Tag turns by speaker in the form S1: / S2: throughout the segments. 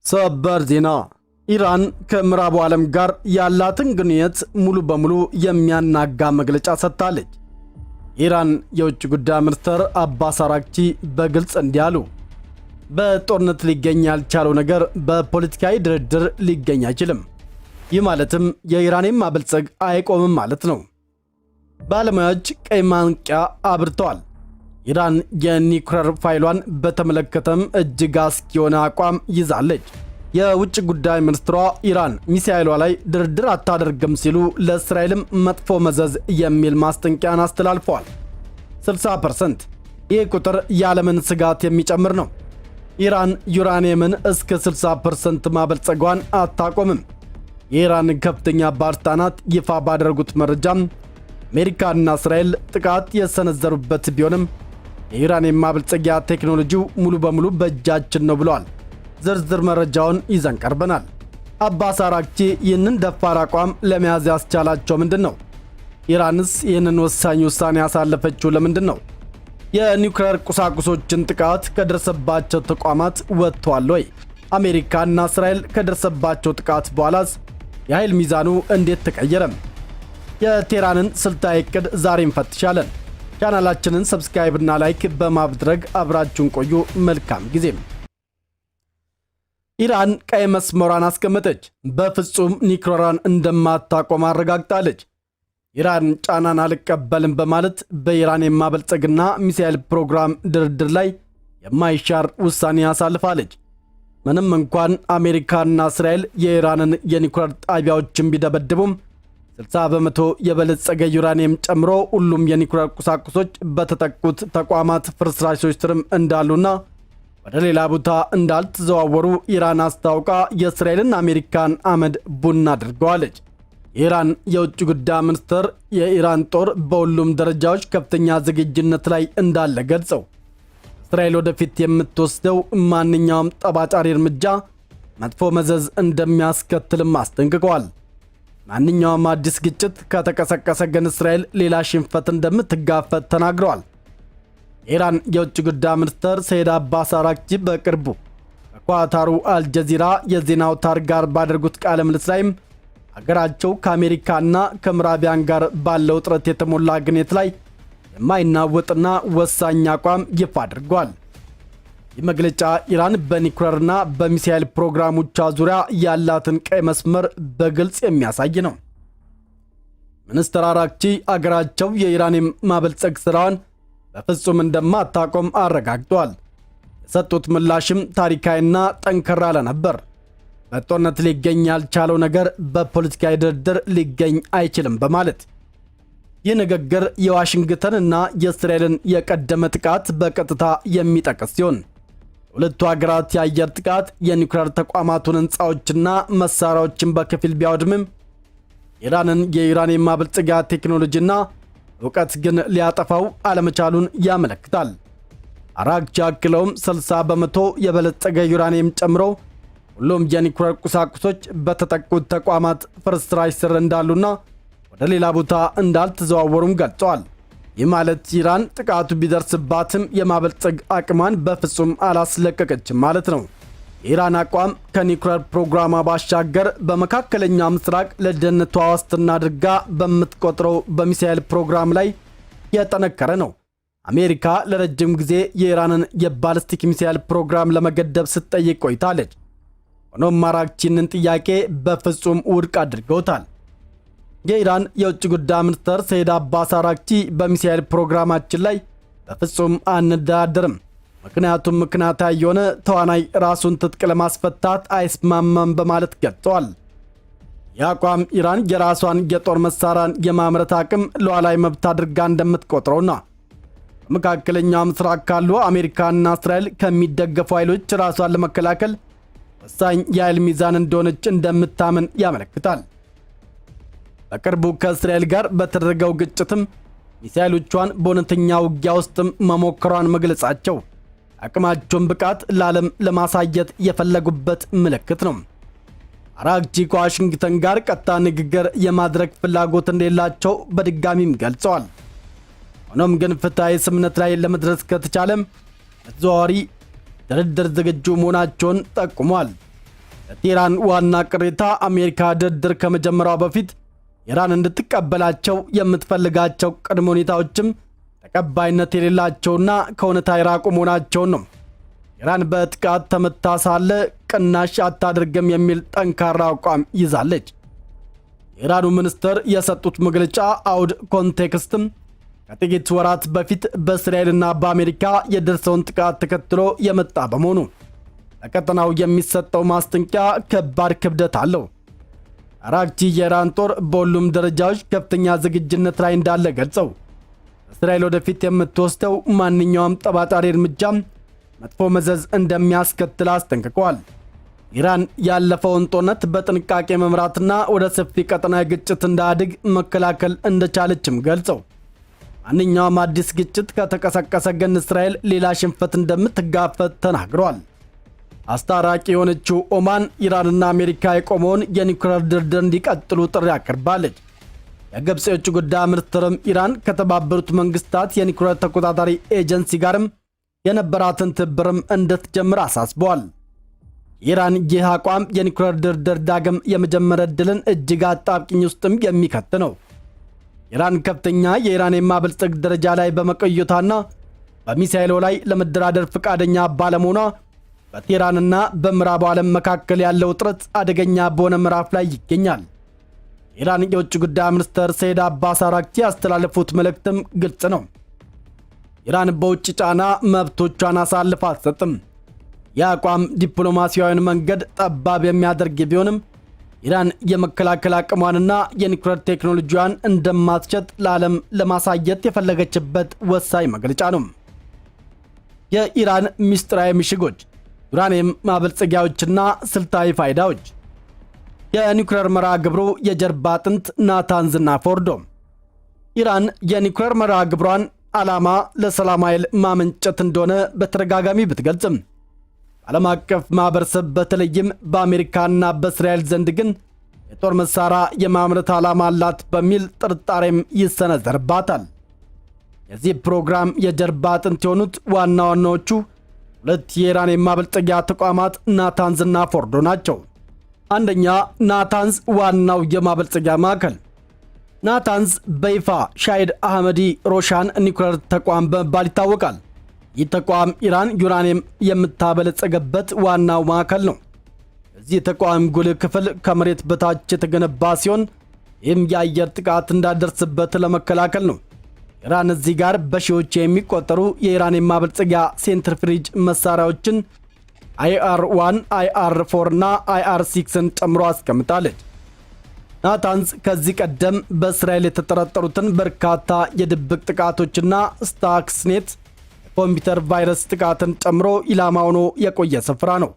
S1: ሰበር ዜና ኢራን ከምዕራቡ ዓለም ጋር ያላትን ግንኙነት ሙሉ በሙሉ የሚያናጋ መግለጫ ሰጥታለች። ኢራን የውጭ ጉዳይ ሚኒስትር አባስ አራግቺ በግልጽ እንዲህ አሉ። በጦርነት ሊገኝ ያልቻለው ነገር በፖለቲካዊ ድርድር ሊገኝ አይችልም። ይህ ማለትም የኢራንን ማበልጸግ አይቆምም ማለት ነው። ባለሙያዎች ቀይ ማንቂያ አብርተዋል። ኢራን የኒውክሌር ፋይሏን በተመለከተም እጅግ አስጊ የሆነ አቋም ይዛለች። የውጭ ጉዳይ ሚኒስትሯ ኢራን ሚሳኤሏ ላይ ድርድር አታደርግም ሲሉ ለእስራኤልም መጥፎ መዘዝ የሚል ማስጠንቀቂያን አስተላልፈዋል። 60% ይህ ቁጥር የዓለምን ስጋት የሚጨምር ነው። ኢራን ዩራኒየምን እስከ 60% ማበልጸጓን አታቆምም። የኢራን ከፍተኛ ባለስልጣናት ይፋ ባደረጉት መረጃም አሜሪካና እስራኤል ጥቃት የሰነዘሩበት ቢሆንም የኢራን የማበልጸጊያ ቴክኖሎጂው ሙሉ በሙሉ በእጃችን ነው ብለዋል። ዝርዝር መረጃውን ይዘን ቀርበናል። አባስ አራግቺ ይህንን ደፋር አቋም ለመያዝ ያስቻላቸው ምንድን ነው? ኢራንስ ይህንን ወሳኝ ውሳኔ ያሳለፈችው ለምንድን ነው? የኒውክሌር ቁሳቁሶችን ጥቃት ከደረሰባቸው ተቋማት ወጥተዋል ወይ? አሜሪካና እስራኤል ከደረሰባቸው ጥቃት በኋላስ የኃይል ሚዛኑ እንዴት ተቀየረም? የቴህራንን ስልታዊ ዕቅድ ዛሬ እንፈትሻለን። ቻናላችንን ሰብስክራይብ እና ላይክ በማድረግ አብራችሁን ቆዩ። መልካም ጊዜም። ኢራን ቀይ መስመሯን አስቀመጠች። በፍጹም ኒውክሌሯን እንደማታቆም አረጋግጣለች። ኢራን ጫናን አልቀበልም በማለት በኢራን የማበልጸግና ሚሳኤል ፕሮግራም ድርድር ላይ የማይሻር ውሳኔ አሳልፋለች። ምንም እንኳን አሜሪካና እስራኤል የኢራንን የኒውክሌር ጣቢያዎችን ቢደበድቡም 60% የበለጸገ ዩራኒየም ጨምሮ ሁሉም የኒውክሌር ቁሳቁሶች በተጠቁት ተቋማት ፍርስራሾች ስርም እንዳሉና ወደ ሌላ ቦታ እንዳልተዘዋወሩ ኢራን አስታውቃ የእስራኤልን አሜሪካን አመድ ቡና አድርገዋለች። የኢራን የውጭ ጉዳይ ሚኒስትር የኢራን ጦር በሁሉም ደረጃዎች ከፍተኛ ዝግጁነት ላይ እንዳለ ገልጸው እስራኤል ወደፊት የምትወስደው ማንኛውም ጠባጫሪ እርምጃ መጥፎ መዘዝ እንደሚያስከትልም አስጠንቅቀዋል። ማንኛውም አዲስ ግጭት ከተቀሰቀሰ ግን እስራኤል ሌላ ሽንፈት እንደምትጋፈጥ ተናግረዋል። የኢራን የውጭ ጉዳይ ሚኒስትር ሰይድ አባስ አራግቺ በቅርቡ ከኳታሩ አልጀዚራ የዜና አውታር ጋር ባደረጉት ቃለ ምልልስ ላይም አገራቸው ከአሜሪካና ከምዕራቢያን ጋር ባለው ጥረት የተሞላ ግንኙነት ላይ የማይናወጥና ወሳኝ አቋም ይፋ አድርጓል። ይህ መግለጫ ኢራን በኒውክሌርና በሚሳኤል ፕሮግራሞቿ ዙሪያ ያላትን ቀይ መስመር በግልጽ የሚያሳይ ነው። ሚኒስትር አራግቺ አገራቸው የኢራን ማበልጸግ ስራዋን በፍጹም እንደማታቆም አረጋግጠዋል። የሰጡት ምላሽም ታሪካዊና ጠንከር ያለ ነበር። በጦርነት ሊገኝ ያልቻለው ነገር በፖለቲካዊ ድርድር ሊገኝ አይችልም በማለት ይህ ንግግር የዋሽንግተንና የእስራኤልን የቀደመ ጥቃት በቀጥታ የሚጠቅስ ሲሆን ሁለቱ ሀገራት የአየር ጥቃት የኒውክሌር ተቋማቱን ሕንፃዎችና መሳሪያዎችን በከፊል ቢያወድምም ኢራንን የዩራኒየም ማበልጸጊያ ቴክኖሎጂና እውቀት ግን ሊያጠፋው አለመቻሉን ያመለክታል። አራግቺ አክለውም 60% የበለጸገ ዩራኒየም ጨምሮ ሁሉም የኒውክሌር ቁሳቁሶች በተጠቁት ተቋማት ፍርስራሽ ስር እንዳሉና ወደ ሌላ ቦታ እንዳልተዘዋወሩም ገልጸዋል። ይህ ማለት ኢራን ጥቃቱ ቢደርስባትም የማበልጸግ አቅሟን በፍጹም አላስለቀቀችም ማለት ነው። የኢራን አቋም ከኒውክሌር ፕሮግራሟ ባሻገር በመካከለኛ ምስራቅ ለደህንነቷ ዋስትና አድርጋ በምትቆጥረው በሚሳኤል ፕሮግራም ላይ የጠነከረ ነው። አሜሪካ ለረጅም ጊዜ የኢራንን የባሊስቲክ ሚሳኤል ፕሮግራም ለመገደብ ስትጠይቅ ቆይታለች። ሆኖም አራግቺንን ጥያቄ በፍጹም ውድቅ አድርገውታል። የኢራን የውጭ ጉዳይ ሚኒስትር ሰይድ አባስ አራግቺ በሚሳኤል ፕሮግራማችን ላይ በፍጹም አንደራደርም፣ ምክንያቱም ምክንያታዊ የሆነ ተዋናይ ራሱን ትጥቅ ለማስፈታት አይስማማም በማለት ገልጸዋል። የአቋም ኢራን የራሷን የጦር መሳሪያን የማምረት አቅም ሉዓላዊ መብት አድርጋ እንደምትቆጥረውና በመካከለኛው ምስራቅ ካሉ አሜሪካና እስራኤል ከሚደገፉ ኃይሎች ራሷን ለመከላከል ወሳኝ የኃይል ሚዛን እንደሆነች እንደምታምን ያመለክታል። በቅርቡ ከእስራኤል ጋር በተደረገው ግጭትም ሚሳኤሎቿን በእውነተኛ ውጊያ ውስጥም መሞከሯን መግለጻቸው አቅማቸውን ብቃት ለዓለም ለማሳየት የፈለጉበት ምልክት ነው። አራግቺ ከዋሽንግተን ጋር ቀጥታ ንግግር የማድረግ ፍላጎት እንደሌላቸው በድጋሚም ገልጸዋል። ሆኖም ግን ፍትሐዊ ስምምነት ላይ ለመድረስ ከተቻለም በተዘዋዋሪ ድርድር ዝግጁ መሆናቸውን ጠቁሟል። ለቴህራን ዋና ቅሬታ አሜሪካ ድርድር ከመጀመሯ በፊት ኢራን እንድትቀበላቸው የምትፈልጋቸው ቅድመ ሁኔታዎችም ተቀባይነት የሌላቸውና ከእውነታ የራቁ መሆናቸውን ነው። ኢራን በጥቃት ተመታ ሳለ ቅናሽ አታደርግም የሚል ጠንካራ አቋም ይዛለች። የኢራኑ ሚኒስትር የሰጡት መግለጫ አውድ ኮንቴክስትም ከጥቂት ወራት በፊት በእስራኤልና በአሜሪካ የደረሰውን ጥቃት ተከትሎ የመጣ በመሆኑ ለቀጠናው የሚሰጠው ማስጠንቀቂያ ከባድ ክብደት አለው። አራክቺ የኢራን ጦር በሁሉም ደረጃዎች ከፍተኛ ዝግጁነት ላይ እንዳለ ገልጸው እስራኤል ወደፊት የምትወስደው ማንኛውም ጠባጫሪ እርምጃም መጥፎ መዘዝ እንደሚያስከትል አስጠንቅቀዋል። ኢራን ያለፈውን ጦርነት በጥንቃቄ መምራትና ወደ ሰፊ ቀጠናዊ ግጭት እንዳያድግ መከላከል እንደቻለችም ገልጸው ማንኛውም አዲስ ግጭት ከተቀሰቀሰ ግን እስራኤል ሌላ ሽንፈት እንደምትጋፈጥ ተናግረዋል። አስታራቂ የሆነችው ኦማን ኢራንና አሜሪካ የቆመውን የኒውክሌር ድርድር እንዲቀጥሉ ጥሪ አቅርባለች። የግብፅ የውጭ ጉዳይ ሚኒስትርም ኢራን ከተባበሩት መንግስታት የኒውክሌር ተቆጣጣሪ ኤጀንሲ ጋርም የነበራትን ትብብርም እንድትጀምር አሳስበዋል። ኢራን ይህ አቋም የኒውክሌር ድርድር ዳግም የመጀመሪያ ዕድልን እጅግ አጣብቂኝ ውስጥም የሚከት ነው። ኢራን ከፍተኛ የኢራን የማበልጸግ ደረጃ ላይ በመቆየቷና በሚሳኤሉ ላይ ለመደራደር ፈቃደኛ ባለመሆኗ በቴህራንና በምዕራቡ ዓለም መካከል ያለው ውጥረት አደገኛ በሆነ ምዕራፍ ላይ ይገኛል። ኢራን የውጭ ጉዳይ ሚኒስትር ሰይድ አባስ አራክቺ ያስተላለፉት መልእክትም ግልጽ ነው። ኢራን በውጭ ጫና መብቶቿን አሳልፋ አትሰጥም። የአቋም ዲፕሎማሲያዊን መንገድ ጠባብ የሚያደርግ ቢሆንም ኢራን የመከላከል አቅሟንና የኒውክሌር ቴክኖሎጂዋን እንደማትሸጥ ለዓለም ለማሳየት የፈለገችበት ወሳኝ መግለጫ ነው። የኢራን ሚስጥራዊ ምሽጎች፣ ዩራኒየም ማበልጸጊያዎችና ስልታዊ ፋይዳዎች። የኒውክሌር መርሃ ግብሩ የጀርባ አጥንት ናታንዝና ፎርዶ። ኢራን የኒውክሌር መርሃ ግብሯን ዓላማ ለሰላም ኃይል ማመንጨት እንደሆነ በተደጋጋሚ ብትገልጽም ዓለም አቀፍ ማህበረሰብ በተለይም በአሜሪካና በእስራኤል ዘንድ ግን የጦር መሳሪያ የማምረት ዓላማ አላት በሚል ጥርጣሬም ይሰነዘርባታል። የዚህ ፕሮግራም የጀርባ አጥንት የሆኑት ዋና ዋናዎቹ ሁለት የኢራን የማበልጸጊያ ተቋማት ናታንዝና ፎርዶ ናቸው። አንደኛ፣ ናታንዝ ዋናው የማበልጸጊያ ማዕከል። ናታንዝ በይፋ ሻሂድ አህመዲ ሮሻን ኒውክሌር ተቋም በመባል ይታወቃል። ይህ ተቋም ኢራን ዩራኒየም የምታበለጸገበት ዋናው ማዕከል ነው። የዚህ ተቋም ጉልህ ክፍል ከመሬት በታች የተገነባ ሲሆን ይህም የአየር ጥቃት እንዳደርስበት ለመከላከል ነው። ኢራን እዚህ ጋር በሺዎች የሚቆጠሩ የኢራን የማበልጸጊያ ሴንትሪፍሪጅ መሳሪያዎችን IR-1፣ IR-4 እና IR-6ን ጨምሮ አስቀምጣለች። ናታንዝ ከዚህ ቀደም በእስራኤል የተጠረጠሩትን በርካታ የድብቅ ጥቃቶችና ስታክስኔት የኮምፒውተር ቫይረስ ጥቃትን ጨምሮ ኢላማ ሆኖ የቆየ ስፍራ ነው።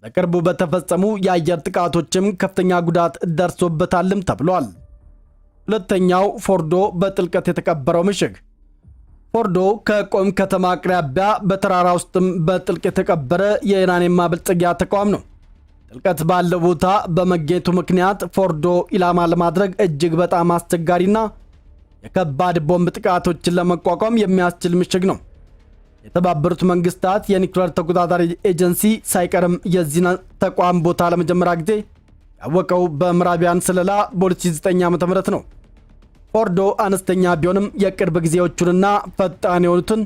S1: በቅርቡ በተፈጸሙ የአየር ጥቃቶችም ከፍተኛ ጉዳት ደርሶበታልም ተብሏል። ሁለተኛው፣ ፎርዶ በጥልቀት የተቀበረው ምሽግ። ፎርዶ ከቆም ከተማ አቅራቢያ በተራራ ውስጥም በጥልቅ የተቀበረ የኢራን የማበልጸጊያ ተቋም ነው። ጥልቀት ባለው ቦታ በመገኘቱ ምክንያት ፎርዶ ኢላማ ለማድረግ እጅግ በጣም አስቸጋሪና የከባድ ቦምብ ጥቃቶችን ለመቋቋም የሚያስችል ምሽግ ነው። የተባበሩት መንግስታት የኒውክሌር ተቆጣጣሪ ኤጀንሲ ሳይቀርም የዚህ ተቋም ቦታ ለመጀመሪያ ጊዜ ያወቀው በምዕራቢያን ስለላ በ2009 ዓ.ም ነው። ፎርዶ አነስተኛ ቢሆንም የቅርብ ጊዜዎቹንና ፈጣን የሆኑትን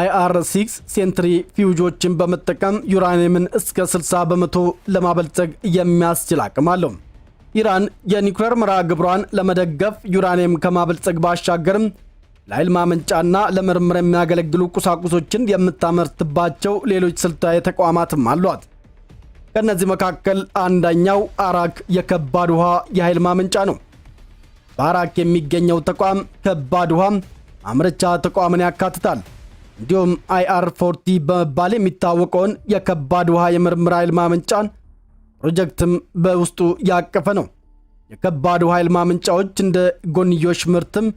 S1: IR-6 ሴንትሪፊውጆችን በመጠቀም ዩራኒየምን እስከ 60% ለማበልጸግ የሚያስችል አቅም አለው። ኢራን የኒውክሌር መርሃ ግብሯን ለመደገፍ ዩራኒየም ከማበልጸግ ባሻገርም ለኃይል ማመንጫና ለምርምር የሚያገለግሉ ቁሳቁሶችን የምታመርትባቸው ሌሎች ስልታዊ ተቋማትም አሏት። ከነዚህ መካከል አንደኛው አራክ የከባድ ውሃ የኃይል ማመንጫ ነው። በአራክ የሚገኘው ተቋም ከባድ ውሃ ማምረቻ ተቋምን ያካትታል። እንዲሁም IR-40 በመባል የሚታወቀውን የከባድ ውሃ የምርምር ኃይል ማመንጫን ፕሮጀክትም በውስጡ ያቀፈ ነው። የከባድ ውሃ ኃይል ማመንጫዎች እንደ ጎንዮሽ ምርትም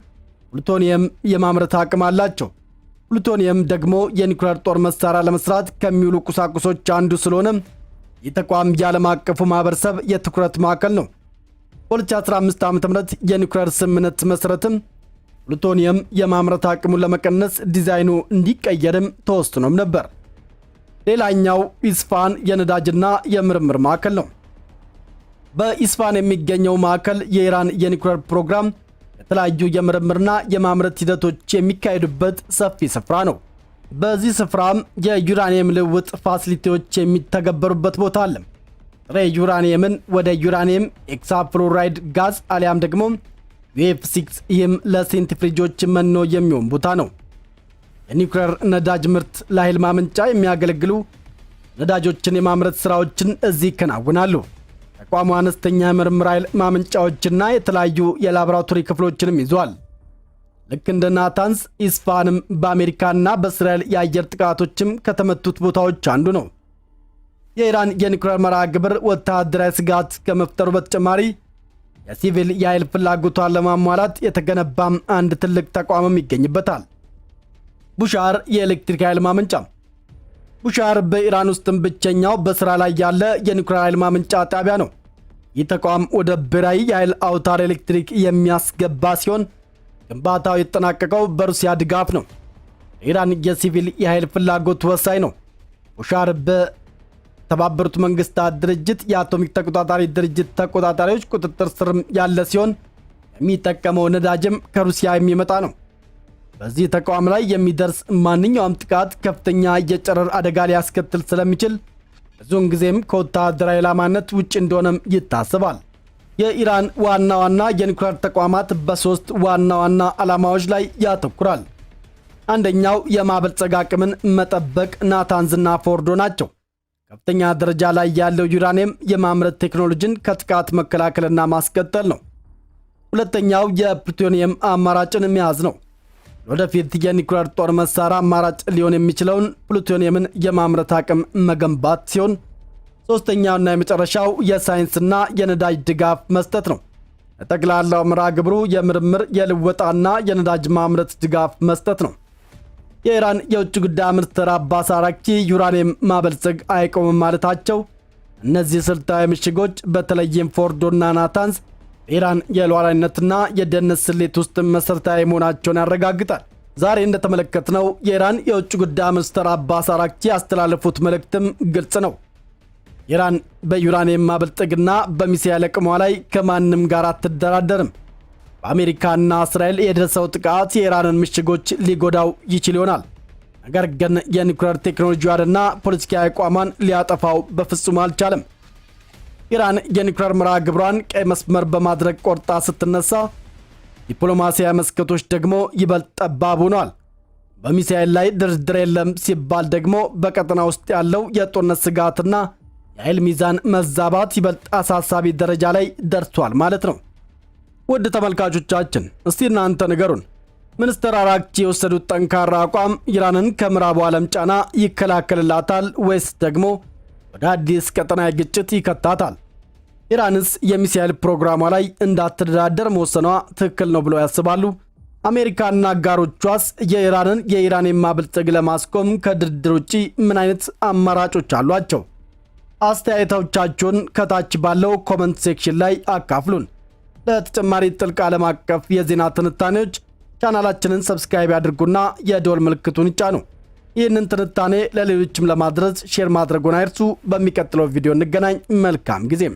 S1: ፕሉቶኒየም የማምረት አቅም አላቸው። ፕሉቶኒየም ደግሞ የኒውክሌር ጦር መሳሪያ ለመስራት ከሚውሉ ቁሳቁሶች አንዱ ስለሆነ ይህ ተቋም የዓለም አቀፉ ማህበረሰብ የትኩረት ማዕከል ነው። በ2015 ዓ.ም የኒውክሌር ስምምነት መሰረትም ፕሉቶኒየም የማምረት አቅሙን ለመቀነስ ዲዛይኑ እንዲቀየርም ተወስኖም ነበር። ሌላኛው ኢስፋሃን የነዳጅና የምርምር ማዕከል ነው። በኢስፋሃን የሚገኘው ማዕከል የኢራን የኒውክሌር ፕሮግራም የተለያዩ የምርምርና የማምረት ሂደቶች የሚካሄዱበት ሰፊ ስፍራ ነው። በዚህ ስፍራም የዩራኒየም ልውውጥ ፋሲሊቲዎች የሚተገበሩበት ቦታ አለ። ጥሬ ዩራኒየምን ወደ ዩራኒየም ኤክሳፍሎራይድ ጋዝ አሊያም ደግሞ UF6 ይህም ለሴንትሪፍሪጆች መኖ የሚሆን ቦታ ነው። የኒውክሌር ነዳጅ ምርት ለኃይል ማመንጫ የሚያገለግሉ ነዳጆችን የማምረት ሥራዎችን እዚህ ይከናወናሉ። ተቋሙ አነስተኛ የምርምር ኃይል ማመንጫዎችና የተለያዩ የላቦራቶሪ ክፍሎችንም ይዟል። ልክ እንደ ናታንስ ኢስፋሃንም በአሜሪካና በእስራኤል የአየር ጥቃቶችም ከተመቱት ቦታዎች አንዱ ነው። የኢራን የኒውክሌር መርሃ ግብር ወታደራዊ ስጋት ከመፍጠሩ በተጨማሪ የሲቪል የኃይል ፍላጎቷን ለማሟላት የተገነባም አንድ ትልቅ ተቋምም ይገኝበታል። ቡሻር የኤሌክትሪክ ኃይል ማመንጫ። ቡሻር በኢራን ውስጥም ብቸኛው በሥራ ላይ ያለ የኒውክሌር ኃይል ማመንጫ ጣቢያ ነው። ይህ ተቋም ወደ ብሔራዊ የኃይል አውታር ኤሌክትሪክ የሚያስገባ ሲሆን ግንባታው የተጠናቀቀው በሩሲያ ድጋፍ ነው። የኢራን የሲቪል የኃይል ፍላጎት ወሳኝ ነው። ቡሻር በተባበሩት መንግስታት ድርጅት የአቶሚክ ተቆጣጣሪ ድርጅት ተቆጣጣሪዎች ቁጥጥር ስር ያለ ሲሆን የሚጠቀመው ነዳጅም ከሩሲያ የሚመጣ ነው። በዚህ ተቋም ላይ የሚደርስ ማንኛውም ጥቃት ከፍተኛ የጨረር አደጋ ሊያስከትል ስለሚችል ብዙውን ጊዜም ከወታደራዊ ዓላማነት ውጭ እንደሆነም ይታሰባል። የኢራን ዋና ዋና የኒውክሌር ተቋማት በሶስት ዋና ዋና ዓላማዎች ላይ ያተኩራል። አንደኛው የማበልጸግ አቅምን መጠበቅ ናታንዝና ፎርዶ ናቸው። ከፍተኛ ደረጃ ላይ ያለው ዩራኒየም የማምረት ቴክኖሎጂን ከጥቃት መከላከልና ማስቀጠል ነው። ሁለተኛው የፕሉቶኒየም አማራጭን መያዝ ነው። ወደፊት የኒውክሌር ጦር መሳሪያ አማራጭ ሊሆን የሚችለውን ፕሉቶኒየምን የማምረት አቅም መገንባት ሲሆን ሶስተኛውና የመጨረሻው የሳይንስና የነዳጅ ድጋፍ መስጠት ነው። ጠቅላላው መርሃ ግብሩ የምርምር የልወጣና የነዳጅ ማምረት ድጋፍ መስጠት ነው። የኢራን የውጭ ጉዳይ ሚኒስትር አባስ አራክቺ ዩራኒየም ማበልጸግ አይቆምም ማለታቸው እነዚህ ስልታዊ ምሽጎች በተለይም ፎርዶና ናታንስ በኢራን የሉዓላዊነትና የደህንነት ስሌት ውስጥ መሠረታዊ መሆናቸውን ያረጋግጣል። ዛሬ እንደተመለከትነው የኢራን የውጭ ጉዳይ ሚኒስትር አባስ አራክቺ ያስተላለፉት መልእክትም ግልጽ ነው። ኢራን በዩራኒየም ማበልጸግና በሚሳኤል አቅሟ ላይ ከማንም ጋር አትደራደርም። በአሜሪካና እስራኤል የደረሰው ጥቃት የኢራንን ምሽጎች ሊጎዳው ይችል ይሆናል። ነገር ግን የኒውክሌር ቴክኖሎጂዋንና ፖለቲካዊ አቋሟን ሊያጠፋው በፍጹም አልቻለም። ኢራን የኒውክሌር መርሃ ግብሯን ቀይ መስመር በማድረግ ቆርጣ ስትነሳ፣ ዲፕሎማሲያዊ መስኮቶች ደግሞ ይበልጥ ጠባብ ሆነዋል። በሚሳኤል ላይ ድርድር የለም ሲባል ደግሞ በቀጠና ውስጥ ያለው የጦርነት ስጋትና የኃይል ሚዛን መዛባት ይበልጥ አሳሳቢ ደረጃ ላይ ደርሷል ማለት ነው። ውድ ተመልካቾቻችን እስቲ እናንተ ንገሩን። ሚኒስትር አራክቺ የወሰዱት ጠንካራ አቋም ኢራንን ከምዕራቡ ዓለም ጫና ይከላከልላታል ወይስ ደግሞ ወደ አዲስ ቀጠናዊ ግጭት ይከታታል? ኢራንስ የሚሳኤል ፕሮግራሟ ላይ እንዳትደራደር መወሰኗ ትክክል ነው ብለው ያስባሉ? አሜሪካና አጋሮቿስ የኢራንን የዩራኒየም ማበልጸግ ለማስቆም ከድርድር ውጪ ምን አይነት አማራጮች አሏቸው? አስተያየቶቻችሁን ከታች ባለው ኮመንት ሴክሽን ላይ አካፍሉን። ለተጨማሪ ጥልቅ ዓለም አቀፍ የዜና ትንታኔዎች ቻናላችንን ሰብስክራይብ ያድርጉና የደወል ምልክቱን ይጫኑ። ይህንን ትንታኔ ለሌሎችም ለማድረስ ሼር ማድረጉን አይርሱ። በሚቀጥለው ቪዲዮ እንገናኝ። መልካም ጊዜም